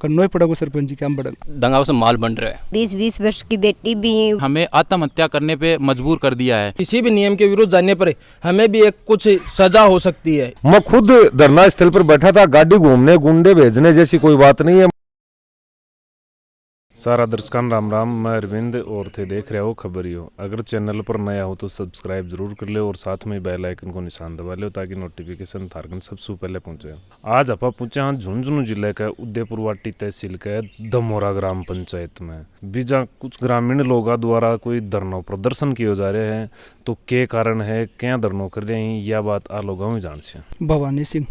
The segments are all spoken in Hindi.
करना ही पड़ेगा सरपंच जी, क्या बढ़ेगा। दंगाओं से माल बन रहा है। 20-20 वर्ष की बेटी भी है। हमें आत्महत्या करने पे मजबूर कर दिया है। किसी भी नियम के विरुद्ध जाने पर हमें भी एक कुछ सजा हो सकती है। मैं खुद धरना स्थल पर बैठा था, गाड़ी घूमने गुंडे भेजने जैसी कोई बात नहीं है। सारा दर्शकों राम राम, मैं अरविंद और थे देख रहे हो खबरियो। अगर चैनल पर नया हो तो सब्सक्राइब जरूर कर ले और साथ में बेल आइकन को निशान दबा लो ताकि नोटिफिकेशन थारकन सबसे पहले पहुंचे। आज आप पहुंचे हैं झुंझुनू जिले के उदयपुरवाटी तहसील के दमोरा ग्राम पंचायत में। बीजा कुछ ग्रामीण लोगों द्वारा कोई धरना प्रदर्शन किए जा रहे हैं, तो क्या कारण है, क्या धरना कर रहे हैं, यह बात आ लोगों में जान से। भवानी सिंह,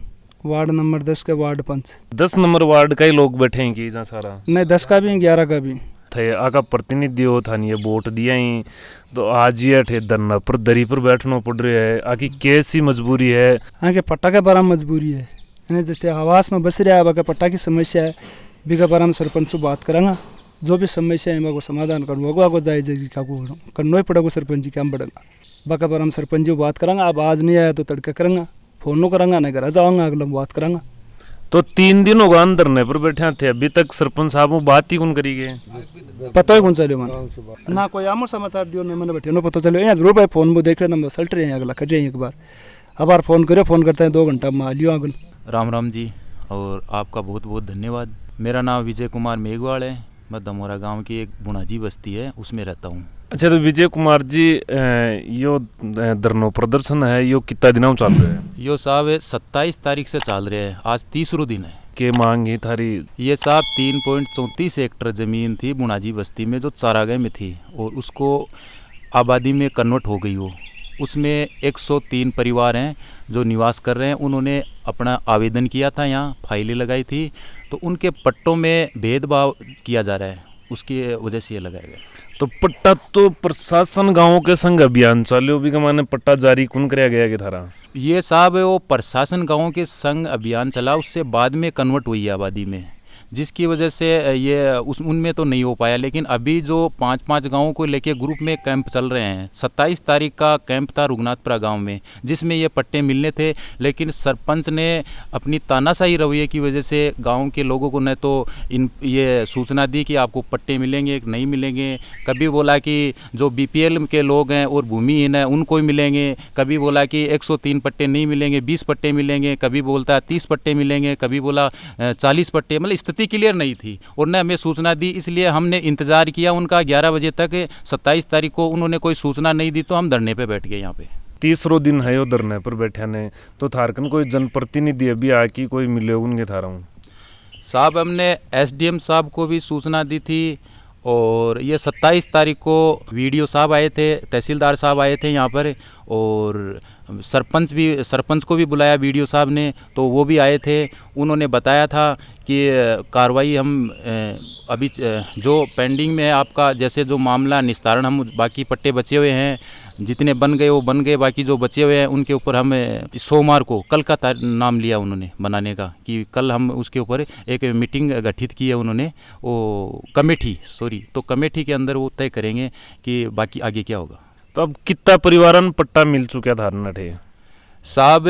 वार्ड नंबर 10 के वार्ड पंच। 10 नंबर वार्ड का ही लोग बैठे हैं कि जहाँ सारा नहीं, 10 का भी है, 11 का भी थे। आका प्रतिनिधि हो था, ये वोट दिया ही तो आज ये ठे धरना पर दरी पर बैठना पड़ रहा है। आकी कैसी मजबूरी है? आगे पट्टा के बारे में मजबूरी है, यानी जैसे आवास में बस रहा है, बाकी पट्टा की समस्या है। बिगा बारे में सरपंच से बात करेंगे, जो भी समस्या है वो समाधान करूँगा। आगो जायज क्या करना ही पड़ेगा सरपंच जी, क्या बढ़ेगा। बाकी बारे में सरपंच जी बात करेंगे। अब आज नहीं आया तो तड़के करेंगे, फोन करेंगे, नहीं घर जाऊँगा, अगला बात करेंगे। तो 3 दिन होगा धरने पर बैठे थे, अभी तक सरपंच साहब बात ही कौन करी गए? पता ही कौन चलो मन ना कोई आमो समाचार दियो, नहीं मैंने बैठे पता चलो। यहाँ जरूर भाई फोन में देख रहे सल्ट रहे हैं, अगला कर रहे हैं एक बार। अब यार फोन करो, फोन करते हैं 2 घंटा में आ लियो अगल। राम राम जी, और आपका बहुत बहुत धन्यवाद। मेरा नाम विजय कुमार मेघवाल है। मैं दमोरा गांव की एक बुनाजी बस्ती है, उसमें रहता हूँ। अच्छा, तो विजय कुमार जी, यो धरना प्रदर्शन है, यो कितना दिनों चल रहा है? यो साहब 27 तारीख से चल रहे हैं, आज 30वां दिन है। के मांग ही थारी? ये साहब 3.34 हेक्टर ज़मीन थी बुनाजी बस्ती में, जो चारागाह में थी, और उसको आबादी में कन्वर्ट हो गई हो। उसमें 103 परिवार हैं जो निवास कर रहे हैं। उन्होंने अपना आवेदन किया था, यहाँ फाइलें लगाई थी, तो उनके पट्टों में भेदभाव किया जा रहा है, उसकी वजह से ये लगाया गया। तो पट्टा तो प्रशासन गांवों के संग अभियान चालू भी कमाने पट्टा जारी कौन कराया गया कि थारा? ये साहब वो प्रशासन गांवों के संग अभियान चला, उससे बाद में कन्वर्ट हुई है आबादी में, जिसकी वजह से ये उनमें तो नहीं हो पाया। लेकिन अभी जो 5-5 गाँवों को लेके ग्रुप में कैंप चल रहे हैं, 27 तारीख का कैंप था रघुनाथपुरा गांव में, जिसमें ये पट्टे मिलने थे। लेकिन सरपंच ने अपनी तानाशाही रवैये की वजह से गांव के लोगों को न तो ये सूचना दी कि आपको पट्टे मिलेंगे, नहीं मिलेंगे। कभी बोला कि जो BPL के लोग हैं और भूमिहीन है उनको ही मिलेंगे, कभी बोला कि 103 पट्टे नहीं मिलेंगे, 20 पट्टे मिलेंगे, कभी बोलता 30 पट्टे मिलेंगे, कभी बोला 40 पट्टे। मतलब स्थिति क्लियर नहीं थी और न हमें सूचना दी, इसलिए हमने इंतजार किया उनका 11 बजे तक। 27 तारीख को उन्होंने कोई सूचना नहीं दी तो हम धरने पे बैठ गए यहाँ पे। 30वां दिन है यो धरने पर बैठे ने, तो थारकन कोई जनप्रतिनिधि अभी आके कोई मिले उनके थारा हूँ? साहब हमने SDM साहब को भी सूचना दी थी, और ये 27 तारीख को VDO साहब आए थे, तहसीलदार साहब आए थे यहाँ पर, और सरपंच को भी बुलाया VDO साहब ने, तो वो भी आए थे। उन्होंने बताया था कि कार्रवाई हम अभी जो पेंडिंग में है आपका, जैसे जो मामला निस्तारण, हम बाकी पट्टे बचे हुए हैं, जितने बन गए वो बन गए, बाकी जो बचे हुए हैं उनके ऊपर हम सोमवार को, कल का नाम लिया उन्होंने बनाने का, कि कल हम उसके ऊपर एक मीटिंग गठित की है उन्होंने, वो कमेटी तो कमेटी के अंदर वो तय करेंगे कि बाकी आगे क्या होगा। तो अब कितना परिवारन पट्टा मिल चुका धारणा थे? साहब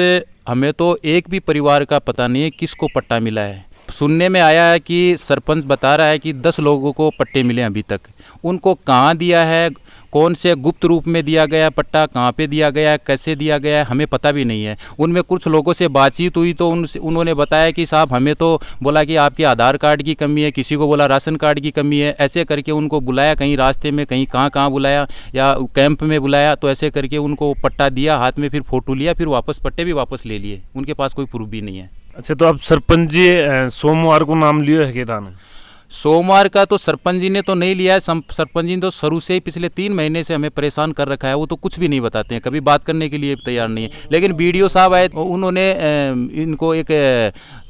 हमें तो एक भी परिवार का पता नहीं है किसको पट्टा मिला है। सुनने में आया है कि सरपंच बता रहा है कि 10 लोगों को पट्टे मिले अभी तक। उनको कहाँ दिया है, कौन से गुप्त रूप में दिया गया पट्टा, कहाँ पे दिया गया है, कैसे दिया गया है, हमें पता भी नहीं है। उनमें कुछ लोगों से बातचीत हुई तो उन्होंने बताया कि साहब हमें तो बोला कि आपके आधार कार्ड की कमी है, किसी को बोला राशन कार्ड की कमी है, ऐसे करके उनको बुलाया, कहीं रास्ते में कहीं कहाँ बुलाया या कैंप में बुलाया, तो ऐसे करके उनको पट्टा दिया, हाथ में फिर फ़ोटो लिया, फिर पट्टे भी वापस ले लिए। उनके पास कोई प्रूफ भी नहीं है। अच्छा, तो अब सरपंच जी सोमवार को नाम लियो है क्या? सोमवार का तो सरपंच जी ने तो नहीं लिया है। सरपंच जी ने तो शुरू से ही पिछले 3 महीने से हमें परेशान कर रखा है। वो तो कुछ भी नहीं बताते हैं, कभी बात करने के लिए तैयार नहीं है। लेकिन BDO साहब आए, उन्होंने इनको एक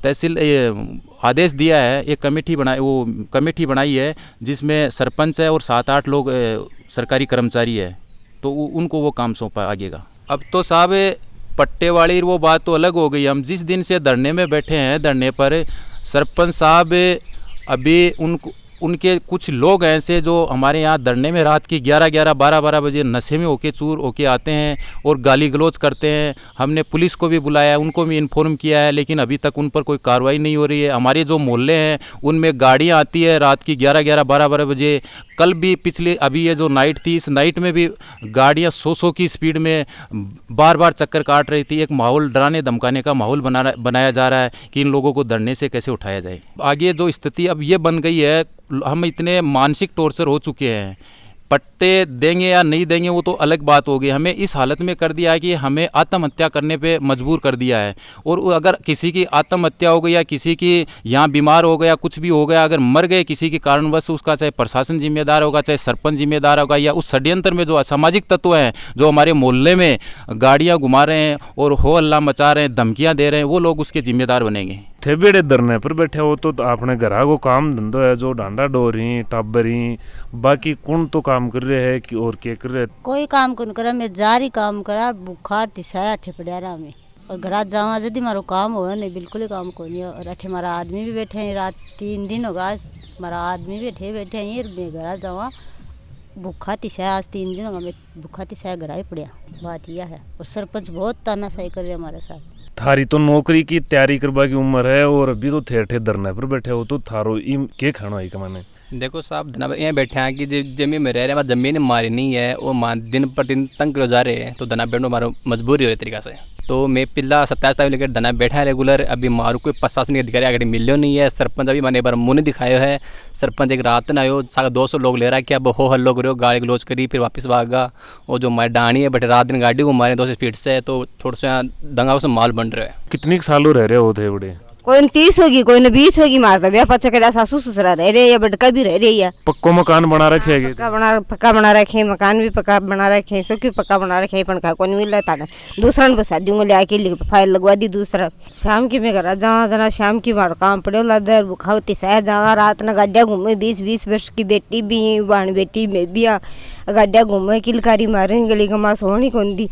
तहसील आदेश दिया है, एक कमेटी बनाई है जिसमें सरपंच है और 7-8 लोग सरकारी कर्मचारी है, तो उनको वो काम सौंपा आगे का। अब तो साहब पट्टे वाली वो बात तो अलग हो गई। हम जिस दिन से धरने में बैठे हैं, धरने पर सरपंच साहब अभी उनके कुछ लोग ऐसे जो हमारे यहाँ धरने में रात की 11-11, 12-12 बजे नशे में होके चूर होके आते हैं और गाली गलौज करते हैं। हमने पुलिस को भी बुलाया, उनको भी इन्फॉर्म किया है, लेकिन अभी तक उन पर कोई कार्रवाई नहीं हो रही है। हमारे जो मोहल्ले हैं उनमें गाड़ियाँ आती है रात की 11-11, 12-12 बजे। कल भी पिछले अभी ये जो नाइट थी, इस नाइट में भी गाड़ियाँ 100 की स्पीड में बार बार चक्कर काट रही थी। एक माहौल, डराने धमकाने का माहौल बनाया जा रहा है कि इन लोगों को धरने से कैसे उठाया जाए। आगे जो स्थिति अब ये बन गई है, हम इतने मानसिक टॉर्चर हो चुके हैं। पट्टे देंगे या नहीं देंगे वो तो अलग बात होगी, हमें इस हालत में कर दिया है कि हमें आत्महत्या करने पे मजबूर कर दिया है। और अगर किसी की आत्महत्या हो गई या किसी की यहाँ बीमार हो गया, कुछ भी हो गया, अगर मर गए किसी के कारणवश, उसका चाहे प्रशासन जिम्मेदार होगा, चाहे सरपंच जिम्मेदार होगा, या उस षड्यंत्र में जो असामाजिक तत्व हैं जो हमारे मोहल्ले में गाड़ियाँ घुमा रहे हैं और हो हल्ला मचा रहे हैं, धमकियाँ दे रहे हैं, वो लोग उसके जिम्मेदार बनेंगे। थे बेड़े धरने पर बैठे हो तो आपने घरा को काम धंधो है जो डांडा डोरी टाबरी, बाकी कौन तो काम कर रहे है कि और क्या कर रहे? कोई काम कौन करा, मैं जारी काम करा, बुखार तिसाया अठे पड़ा में और घर जावा यदि मारो काम हो नहीं, बिल्कुल ही काम को नहीं। और अठे हमारा आदमी भी बैठे हैं, रात 3 दिन होगा हमारा आदमी बैठे हैं, मैं घर जावा भूखा तिसाया, आज 3 दिन होगा मैं भूखा तिसाया घर ही पड़ा। बात यह है। और सरपंच बहुत तानाशाही कर रहे हमारे साथ। थारी तो नौकरी की तैयारी करवा की उम्र है और अभी तो थे धरने पर बैठे हो, तो थारो के खाना है कमाने? देखो साहब, धना यहाँ बैठे हैं कि जमीन में रह रहे हैं, जमीन हमारी नहीं है, वो दिन पर दिन तंग करो जा रहे हैं, तो धना बैठो हमारा मजबूरी हो रही तरीका से। तो मैं पिल्ला 27 तारीख लेकर धना बैठा है रेगुलर। अभी मारू कोई प्रशासनिक अधिकारी आगे मिलो नहीं है। सरपंच अभी मैंने एक बार मुँह नहीं दिखाया है। सरपंच एक रात ना आयो, 200 लोग ले रहा है कि अब हो हल्लो करो, गाली गलोच करी, फिर वापस भागा। और जो हमारी डाणी है बट रात दिन गाड़ी को मारे 200 स्पीड से, तो थोड़ा सा दंगा से माल बन रहा है। कितनी सालों रह रहे हो थे बड़े? कोई 30 होगी, कोई 20 होगी। मारता ब्याह पचा के सासू ससुरा रह रहे या बड़का भी रह रही है। पक्को मकान बना रखे है? पक्का बना रखे, मकान भी पक्का बना रखे, सो क्यों पक्का बना रखे, पंखा को नहीं मिल रहा था। दूसरा ने बसा दूंगा ले आके फाइल लगवा दी। दूसरा शाम की मैं घर जहाँ जना शाम की मार काम पड़े लादर बुखावती सह जहाँ रात ना गाड़िया घूमे। 20 वर्ष की बेटी भी बाण बेटी में भी गाड़िया घूमे, किलकारी मारे गली गमा सोनी कौन दी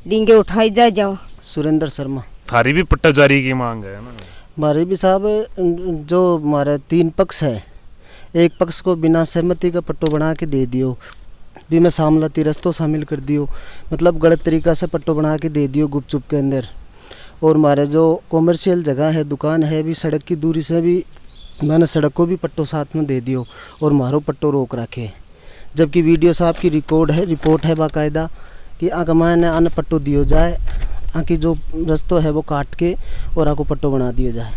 देंगे उठाई जा जाओ। सुरेंद्र शर्मा। थारी भी पट्टा जारी की मांग है ना? हमारे भी साहब, जो हमारे 3 पक्ष है, एक पक्ष को बिना सहमति का पट्टो बना के दे दियो, भी मैं सामलाती रस्तों शामिल कर दियो, मतलब गलत तरीका से पट्टो बना के दे दियो गुपचुप के अंदर। और हमारे जो कॉमर्शियल जगह है, दुकान है, भी सड़क की दूरी से भी मैंने सड़क को भी पट्टो साथ में दे दियो और मारो पट्टो रोक रखे। जबकि वीडियो साहब की रिपोर्ट है बाकायदा कि आगमाने आने पट्टो दियो जाए, आके जो रस्तों है वो काट के और आको पट्टो बना दिया जाए,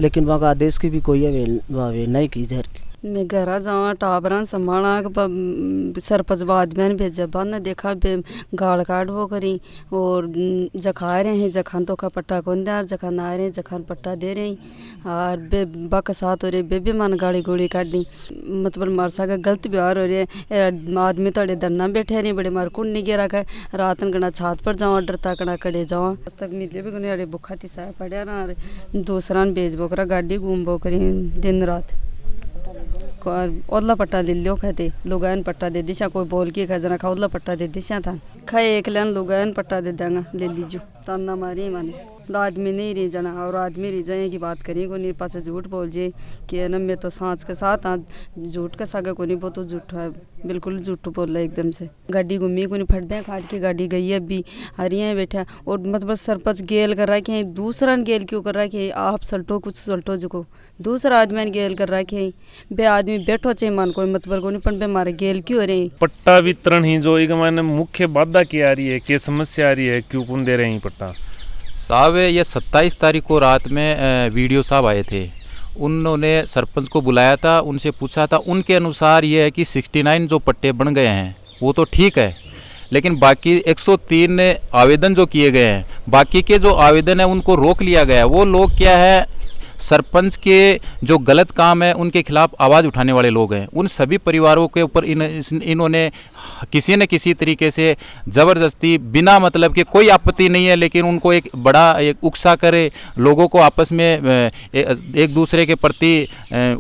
लेकिन वहाँ का आदेश की भी कोई नहीं की जाती। मैं घर जावा टाबरा संभाला, सरपंच बाद में भेजा बाद ने देखा गाड़ काट वो करी और जखा रहे हैं, जखान तो का पट्टा कौन दे, जखान आ रहे हैं जखान पट्टा दे रहे हैं। और बक साथ हो रहे बेबी मन गाड़ी गोली काटी, मतलब मार सा गलत व्यवहार हो रहे है। आदमी थोड़े धरना बैठे रहे, बड़े मार कुंड नहीं गिरा कर रात गणा छात पर जावा, डरता कड़ा कड़े जावा तक मिले भी गुने भुखा तिसाया पड़ा रहा। दूसरा बेच बोकरा गाड़ी घूम बो करी दिन रात। ओला पट्टा ले लो कहते लुगान पट्टा दे दिशा, कोई बोल के खजना खा ओला पट्टा दे दिशा था खाए एक लेन लुगान पट्टा दे देंगा ले लीजो। ताना मारी माने आदमी नहीं रह जाना, और आदमी रह जाए की बात करें को नहीं, पास झूठ बोल जे कि न मैं तो सांस के साथ झूठ का सागा को नहीं, वो तो झूठ है, बिल्कुल झूठ बोल रहा है एकदम से। गाड़ी घूमी को नहीं फट दे खाट के गाड़ी गई है अभी हरिया बैठा। और मतलब सरपंच गेल कर रहा है कि दूसरा गेल क्यों कर रहा है कि आप सल्टो कुछ सल्टो जो दूसरा आदमी ने गेल कर रहा है कि बे आदमी बैठो चाहिए मन कोई मतलब को नहीं, पर बे मारे गेल क्यों रहे। पट्टा वितरण ही जो एक मैंने मुख्य बाधा क्या आ रही है, क्या समस्या आ रही है, क्यों कौन दे रहे हैं पट्टा? साहब ये 27 तारीख को रात में वीडियो साहब आए थे, उन्होंने सरपंच को बुलाया था, उनसे पूछा था, उनके अनुसार ये है कि 69 जो पट्टे बन गए हैं वो तो ठीक है, लेकिन बाकी 103 आवेदन जो किए गए हैं, बाकी के जो आवेदन है उनको रोक लिया गया है। वो लोग क्या है, सरपंच के जो गलत काम है उनके खिलाफ आवाज़ उठाने वाले लोग हैं। उन सभी परिवारों के ऊपर इन्होंने किसी न किसी तरीके से ज़बरदस्ती, बिना मतलब के कोई आपत्ति नहीं है, लेकिन उनको एक बड़ा एक उकसा करे, लोगों को आपस में एक दूसरे के प्रति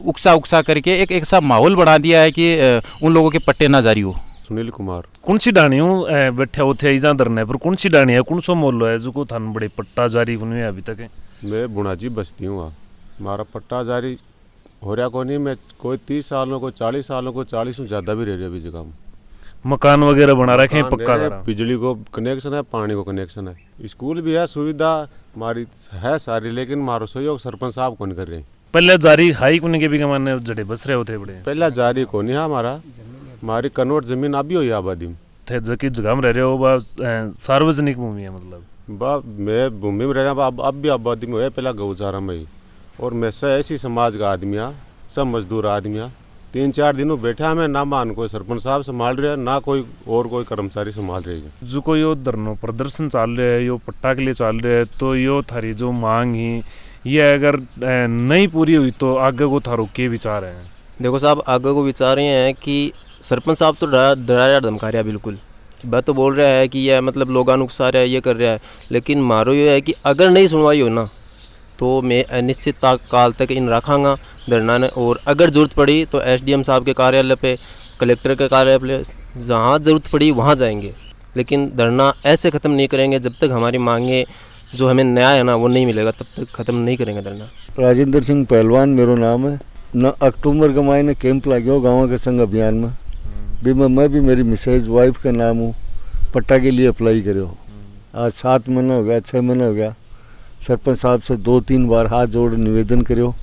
उकसा करके एक ऐसा माहौल बना दिया है कि उन लोगों के पट्टे ना जारी हो। सुनील कुमार। कौन सी डाणी हूँ बैठे होते इजा धरने पर, कौन सी डाणी है, कौन सा मोल है जो को थान बड़े पट्टा जारी हुए अभी तक है? मैं बुनाजी बस्ती हूँ, हमारा पट्टा जारी हो रहा को नहीं, मैं कोई 30 सालों को 40 सालों को 40 से ज़्यादा भी रह रहे अभी जगह में। मकान वगैरह बना रखे हैं, पक्का करा, बिजली को कनेक्शन है, पानी को कनेक्शन है, स्कूल भी है, सुविधा हमारी है सारी, लेकिन मारो सहयोग सरपंच साहब कौन कर रहे हैं। पहले जारी हाई कुने के भी कमाने जड़े बस रहे होते बड़े, पहला जारी को नहीं है हमारी कन्वर्ट जमीन अभी हुई आबादी में थे जो कि जगह में रह रहे हो बा सार्वजनिक भूमि है, मतलब मैं भूमि में रह रहा हूँ, अब भी आबादी में है, पहला गौचारा में ही। और मैं से ऐसी समाज का आदमी सब मजदूर आदमी 3-4 दिनों बैठा मैं ना मान कोई सरपंच साहब संभाल रहे हैं ना कोई कर्मचारी संभाल रहे हैं। जो कोई यो धरनो प्रदर्शन चल रहा है, यो पट्टा के लिए चल रहा है, तो यो थारी जो मांग ही ये अगर नहीं पूरी हुई तो आगे को थारो के विचार है? देखो साहब, आगे को विचार ये है कि सरपंच साहब तो डरा धमका रहा है, बिल्कुल बात तो बोल रहा है कि यह मतलब लोग नुकसा रहा है, ये कर रहा है, लेकिन मारो ये है कि अगर नहीं सुनवाई हो ना तो मैं अनिश्चित काल तक इन रखांगा धरना, और अगर ज़रूरत पड़ी तो एसडीएम साहब के कार्यालय पे, कलेक्टर के कार्यालय पे, जहाँ ज़रूरत पड़ी वहाँ जाएंगे, लेकिन धरना ऐसे ख़त्म नहीं करेंगे जब तक हमारी मांगे जो हमें न्याय है ना वो नहीं मिलेगा, तब तक ख़त्म नहीं करेंगे धरना। राजेंद्र सिंह पहलवान मेरा नाम है न। अक्टूबर के महीने कैंप लगे गाँव के संघ अभियान में भी मैं भी मेरी मिसेज वाइफ का नाम हूँ, पट्टा के लिए अप्लाई करे हो। आज 7 महीना हो गया, 6 महीना हो गया, सरपंच साहब से 2-3 बार हाथ जोड़ निवेदन करो,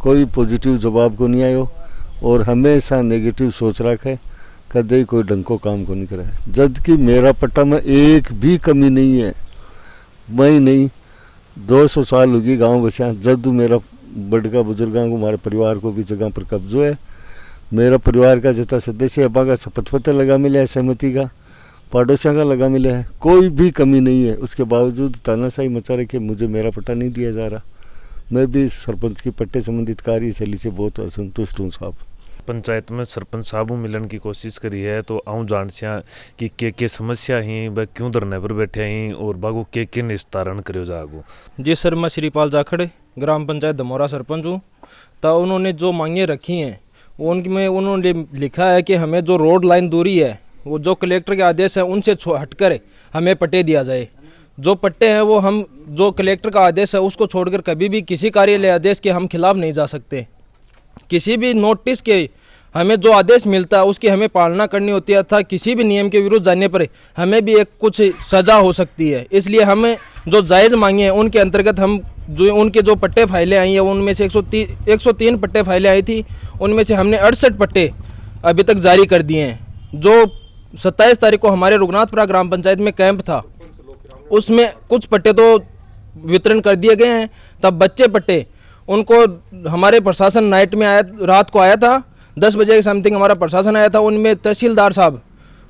कोई पॉजिटिव जवाब को नहीं आयो, और हमेशा नेगेटिव सोच रखा है, कदे कोई ढंग को काम को नहीं करा है। जब कि मेरा पट्टा में एक भी कमी नहीं है, मैं नहीं 200 साल होगी गांव बसा, जब मेरा बड़का बुजुर्गों को हमारे परिवार को भी जगह पर कब्जो है, मेरा परिवार का जितना सदस्य अब्बा का शपथ पत्र लगा मिला है, सहमति का, पड़ोसियों का लगा मिला है, कोई भी कमी नहीं है। उसके बावजूद तानाशाही मचा रखे, मुझे मेरा पट्टा नहीं दिया जा रहा। मैं भी सरपंच की पट्टे संबंधित कार्यशैली से बहुत असंतुष्ट हूँ साहब। पंचायत में सरपंच साहब मिलन की कोशिश करी है, तो आऊँ जान सिया कि के समस्या ही वह क्यों धरने पर बैठे हैं और बागो के निस्तारण करो जागो। जी सर, मैं श्रीपाल जाखड़े ग्राम पंचायत धमोरा सरपंच हूँ। तो उन्होंने जो मांगे रखी हैं वो उनमें उन्होंने लिखा है कि हमें जो रोड लाइन दूरी है वो जो कलेक्टर के आदेश है उनसे हटकर हमें पट्टे दिया जाए। जो पट्टे हैं वो हम जो कलेक्टर का आदेश है उसको छोड़कर कभी भी किसी कार्यालय आदेश के हम खिलाफ नहीं जा सकते। किसी भी नोटिस के हमें जो आदेश मिलता है उसकी हमें पालना करनी होती है, अर्थात किसी भी नियम के विरुद्ध जाने पर हमें भी एक कुछ सज़ा हो सकती है। इसलिए हमें जो जायज़ मांगे हैं उनके अंतर्गत हम जो उनके जो पट्टे फाइलें आई हैं उनमें से 103 पट्टे फाइलें आई थी, उनमें से हमने 68 पट्टे अभी तक जारी कर दिए हैं। जो 27 तारीख को हमारे रघुनाथपुरा ग्राम पंचायत में कैंप था उसमें कुछ पट्टे तो वितरण कर दिए गए हैं। तब बच्चे पट्टे उनको हमारे प्रशासन नाइट में आया, रात को आया था 10 बजे के समथिंग हमारा प्रशासन आया था। उनमें तहसीलदार साहब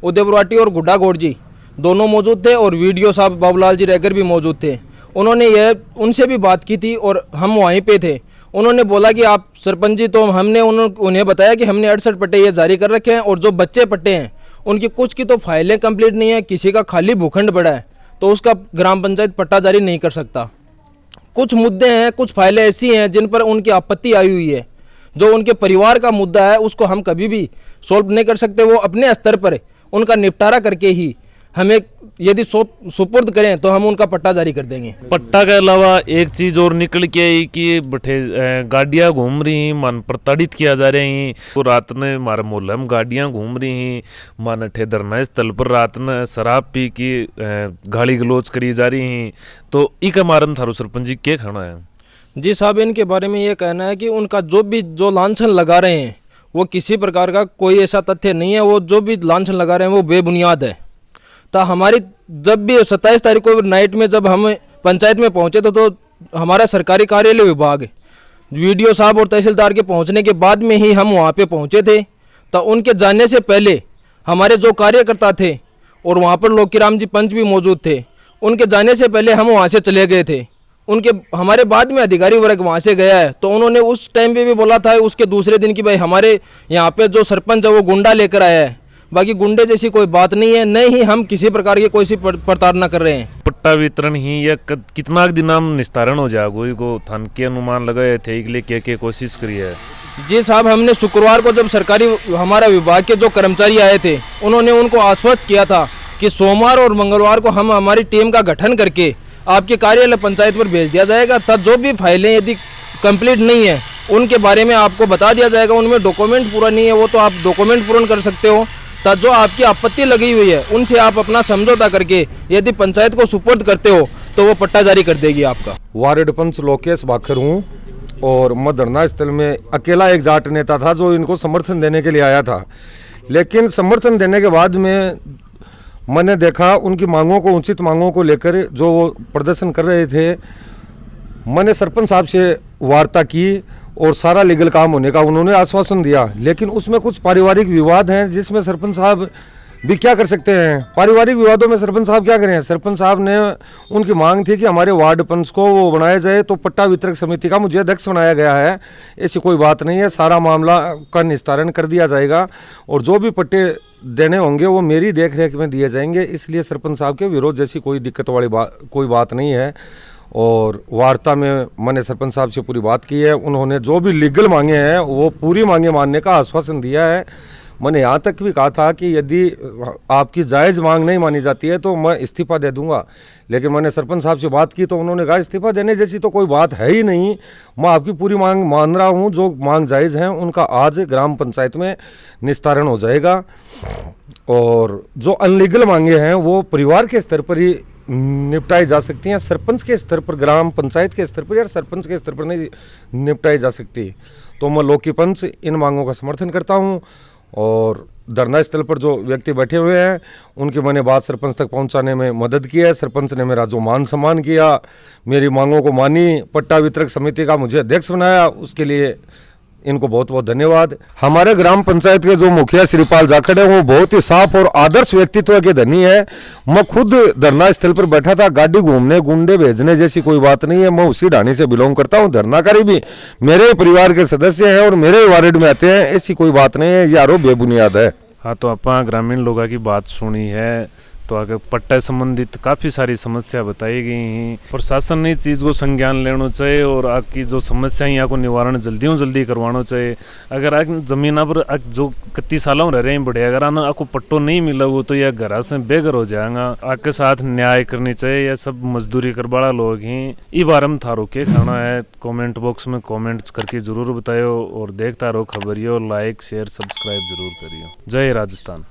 उदयपुरवाटी और गुड्डा गौड़ जी दोनों मौजूद थे और वीडियो साहब बाबूलाल जी रैगर भी मौजूद थे। उन्होंने यह उनसे भी बात की थी और हम वहीं पे थे। उन्होंने बोला कि आप सरपंच जी, तो हमने उन्हें बताया कि हमने 68 पट्टे ये जारी कर रखे हैं और जो बच्चे पट्टे हैं उनकी कुछ की तो फाइलें कंप्लीट नहीं है, किसी का खाली भूखंड पड़ा है तो उसका ग्राम पंचायत पट्टा जारी नहीं कर सकता। कुछ मुद्दे हैं, कुछ फाइलें ऐसी हैं जिन पर उनकी आपत्ति आई हुई है, जो उनके परिवार का मुद्दा है उसको हम कभी भी सॉल्व नहीं कर सकते। वो अपने स्तर पर उनका निपटारा करके ही हमें यदि सुपुर्द करें तो हम उनका पट्टा जारी कर देंगे। पट्टा के अलावा एक चीज और निकल के आई कि बठे गाड़ियाँ घूम रही, मन प्रताड़ित किया जा रहे हैं। तो रात ने हमारे मोहल्ले में गाड़ियाँ घूम रही हैं, मन अठे धरना स्थल पर रात ने शराब पी की गाली गलोच करी जा रही हैं। तो इक मारम थारो सरपंच जी क्या कहना है? जी साहब, इनके बारे में ये कहना है कि उनका जो लांछन लगा रहे हैं वो किसी प्रकार का कोई ऐसा तथ्य नहीं है। वो जो भी लांछन लगा रहे हैं वो बेबुनियाद है। तो हमारी जब भी 27 तारीख को नाइट में जब हम पंचायत में पहुंचे तो हमारा सरकारी कार्यालय विभाग वीडियो साहब और तहसीलदार के पहुंचने के बाद में ही हम वहां पे पहुंचे थे। तो उनके जाने से पहले हमारे जो कार्यकर्ता थे और वहां पर लोकीराम जी पंच भी मौजूद थे, उनके जाने से पहले हम वहां से चले गए थे। उनके हमारे बाद में अधिकारी वर्ग वहाँ से गया है तो उन्होंने उस टाइम पे भी बोला था उसके दूसरे दिन कि भाई हमारे यहाँ पे जो सरपंच है वो गुंडा लेकर आया है। बाकी गुंडे जैसी कोई बात नहीं है, नहीं ही हम किसी प्रकार की कोई सी प्रताड़ना कर रहे हैं। पट्टा वितरण ही या कितना दिन हम निस्तारण हो जाएगा को थान के अनुमान लगाए थे इसलिए क्या कोशिश करी है? जी साहब, हमने शुक्रवार को जब सरकारी हमारा विभाग के जो कर्मचारी आए थे उन्होंने उनको आश्वस्त किया था कि सोमवार और मंगलवार को हम हमारी टीम का गठन करके आपके कार्यालय पंचायत पर भेज दिया जाएगा। तब जो भी फाइलें यदि कंप्लीट नहीं है उनके बारे में आपको बता दिया जाएगा। उनमें डॉक्यूमेंट पूरा नहीं है, वो तो आप डॉक्यूमेंट पूर्ण कर सकते हो। जो आपकी आपत्ति लगी हुई है उनसे आप अपना समझौता करके यदि पंचायत को सुपुर्द करते हो तो वो पट्टा जारी कर देगी आपका। वार्ड पंच लोकेश बाखर हूँ और मैं धरना स्थल में अकेला एक जाट नेता था जो इनको समर्थन देने के लिए आया था। लेकिन समर्थन देने के बाद में मैंने देखा उनकी मांगों को, उचित मांगों को लेकर जो वो प्रदर्शन कर रहे थे, मैंने सरपंच साहब से वार्ता की और सारा लीगल काम होने का उन्होंने आश्वासन दिया। लेकिन उसमें कुछ पारिवारिक विवाद हैं जिसमें सरपंच साहब भी क्या कर सकते हैं। पारिवारिक विवादों में सरपंच साहब क्या करें। सरपंच साहब ने उनकी मांग थी कि हमारे वार्ड पंच को वो बनाया जाए, तो पट्टा वितरक समिति का मुझे अध्यक्ष बनाया गया है। ऐसी कोई बात नहीं है, सारा मामला का निस्तारण कर दिया जाएगा और जो भी पट्टे देने होंगे वो मेरी देखरेख में दिए जाएंगे। इसलिए सरपंच साहब के विरोध जैसी कोई दिक्कत वाली कोई बात नहीं है। और वार्ता में मैंने सरपंच साहब से पूरी बात की है। उन्होंने जो भी लीगल मांगे हैं वो पूरी मांगे मानने का आश्वासन दिया है। मैंने यहाँ तक भी कहा था कि यदि आपकी जायज़ मांग नहीं मानी जाती है तो मैं इस्तीफा दे दूंगा। लेकिन मैंने सरपंच साहब से बात की तो उन्होंने कहा इस्तीफा देने जैसी तो कोई बात है ही नहीं, मैं आपकी पूरी मांग मान रहा हूँ। जो मांग जायज़ हैं उनका आज ग्राम पंचायत में निस्तारण हो जाएगा और जो अनलीगल मांगे हैं वो परिवार के स्तर पर ही निपटाई जा सकती हैं। सरपंच के स्तर पर, ग्राम पंचायत के स्तर पर या सरपंच के स्तर पर नहीं निपटाई जा सकती। तो मैं लोकी पंच इन मांगों का समर्थन करता हूं और धरना स्थल पर जो व्यक्ति बैठे हुए हैं उनकी मैंने बात सरपंच तक पहुंचाने में मदद की है। सरपंच ने मेरा जो मान सम्मान किया, मेरी मांगों को मानी, पट्टा वितरक समिति का मुझे अध्यक्ष बनाया, उसके लिए इनको बहुत बहुत धन्यवाद। हमारे ग्राम पंचायत के जो मुखिया श्रीपाल जाखड़ है वो बहुत ही साफ और आदर्श व्यक्तित्व के धनी है। मैं खुद धरना स्थल पर बैठा था, गाड़ी घूमने गुंडे भेजने जैसी कोई बात नहीं है। मैं उसी ढाणी से बिलोंग करता हूँ, धरनाकारी भी मेरे परिवार के सदस्य हैं और मेरे वार्ड में आते हैं। ऐसी कोई बात नहीं है, ये आरोप बेबुनियाद है। हाँ, तो आप ग्रामीण लोगों की बात सुनी है तो आगे पट्टा संबंधित काफ़ी सारी समस्या बताई गई हैं। प्रशासन ने इस चीज़ को संज्ञान लेना चाहिए और आपकी जो समस्याएं यहाँ को निवारण जल्दी करवाना चाहिए। अगर आप जमीन पर जो कितनी सालों रह रहे हैं बढ़िया, अगर आपको पट्टो नहीं मिला वो तो यह घर से बेघर हो जाएगा। आपके साथ न्याय करनी चाहिए। यह सब मजदूरी करवाड़ा लोग हैं। ई बार हम थारो के खाना है, कमेंट बॉक्स में कमेंट करके जरूर बताओ और देखता रहो खबरियो। लाइक शेयर सब्सक्राइब जरूर करियो। जय राजस्थान।